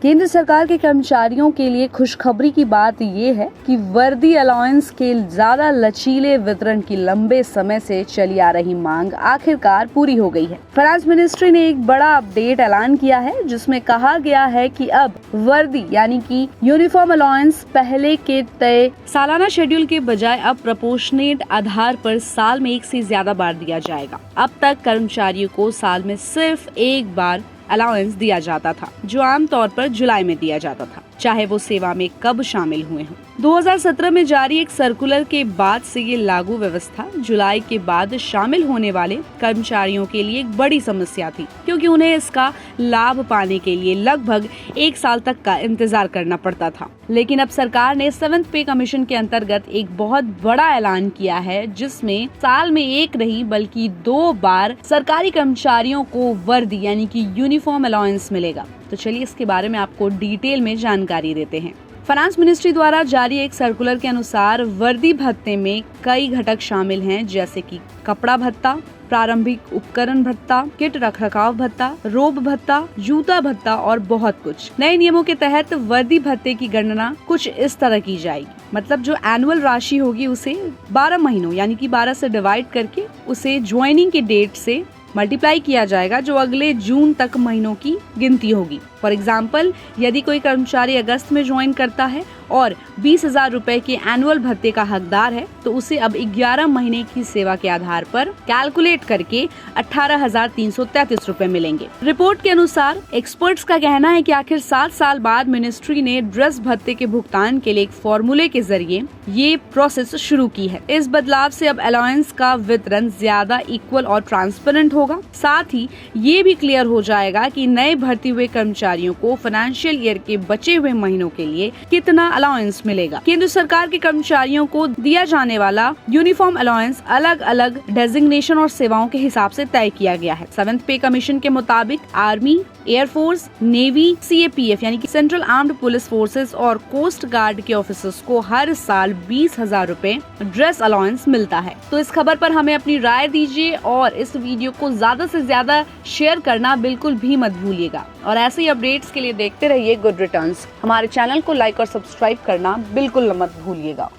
केंद्र सरकार के कर्मचारियों के लिए खुशखबरी की बात ये है कि वर्दी अलाउंस के ज्यादा लचीले वितरण की लंबे समय से चली आ रही मांग आखिरकार पूरी हो गई है। फाइनेंस मिनिस्ट्री ने एक बड़ा अपडेट ऐलान किया है जिसमें कहा गया है कि अब वर्दी यानी कि यूनिफॉर्म अलाउंस पहले के तय सालाना शेड्यूल के बजाय अब प्रोपोर्शनेट आधार पर साल में एक से ज्यादा बार दिया जाएगा। अब तक कर्मचारियों को साल में सिर्फ एक बार अलाउंस दिया जाता था, जो आमतौर पर जुलाई में दिया जाता था, चाहे वो सेवा में कब शामिल हुए हों। 2017 में जारी एक सर्कुलर के बाद से ये लागू व्यवस्था जुलाई के बाद शामिल होने वाले कर्मचारियों के लिए एक बड़ी समस्या थी, क्योंकि उन्हें इसका लाभ पाने के लिए लगभग एक साल तक का इंतजार करना पड़ता था। लेकिन अब सरकार ने 7th पे कमीशन के अंतर्गत एक बहुत बड़ा ऐलान किया है, जिसमें साल में एक नहीं बल्कि 2 बार सरकारी कर्मचारियों को वर्दी यानी कि यूनिफॉर्म अलाउंस मिलेगा। तो चलिए इसके बारे में आपको डिटेल में जानकारी देते हैं। फाइनेंस मिनिस्ट्री द्वारा जारी एक सर्कुलर के अनुसार वर्दी भत्ते में कई घटक शामिल हैं, जैसे कि कपड़ा भत्ता, प्रारंभिक उपकरण भत्ता, किट रखरखाव भत्ता, रोब भत्ता, जूता भत्ता और बहुत कुछ। नए नियमों के तहत वर्दी भत्ते की गणना कुछ इस तरह की जाएगी, मतलब जो एनुअल राशि होगी उसे 12 महीनों यानी कि 12 से डिवाइड करके उसे ज्वाइनिंग के डेट से मल्टीप्लाई किया जाएगा, जो अगले जून तक महीनों की गिनती होगी। फॉर एग्जाम्पल, यदि कोई कर्मचारी अगस्त में ज्वाइन करता है और 20,000 रुपए के एनुअल भत्ते का हकदार है, तो उसे अब 11 महीने की सेवा के आधार पर कैलकुलेट करके 18,333 रुपए मिलेंगे। रिपोर्ट के अनुसार एक्सपर्ट्स का कहना है कि आखिर 7 साल बाद मिनिस्ट्री ने ड्रेस भत्ते के भुगतान के लिए एक फॉर्मूले के जरिए ये प्रोसेस शुरू की है। इस बदलाव से अब अलाउंस का वितरण ज्यादा इक्वल और ट्रांसपेरेंट होगा। साथ ही ये भी क्लियर हो जाएगा कि नए भर्ती हुए कर्मचारियों को फाइनेंशियल ईयर के बचे हुए महीनों के लिए कितना अलाउंस मिलेगा। केंद्र सरकार के कर्मचारियों को दिया जाने वाला यूनिफॉर्म अलाउंस अलग अलग डेजिग्नेशन और सेवाओं के हिसाब से तय किया गया है। 7th पे कमीशन के मुताबिक आर्मी, एयरफोर्स, नेवी, CAPF यानी कि सेंट्रल आर्म्ड पुलिस फोर्सेस और कोस्ट गार्ड के ऑफिसर्स को हर साल 20,000 रुपए ड्रेस अलाउंस मिलता है। तो इस खबर पर हमें अपनी राय दीजिए और इस वीडियो को ज्यादा से ज्यादा शेयर करना बिल्कुल भी मत भूलिएगा। और ऐसे ही अपडेट्स के लिए देखते रहिए गुड रिटर्न्स। हमारे चैनल को लाइक और सब्सक्राइब करना बिल्कुल मत भूलिएगा।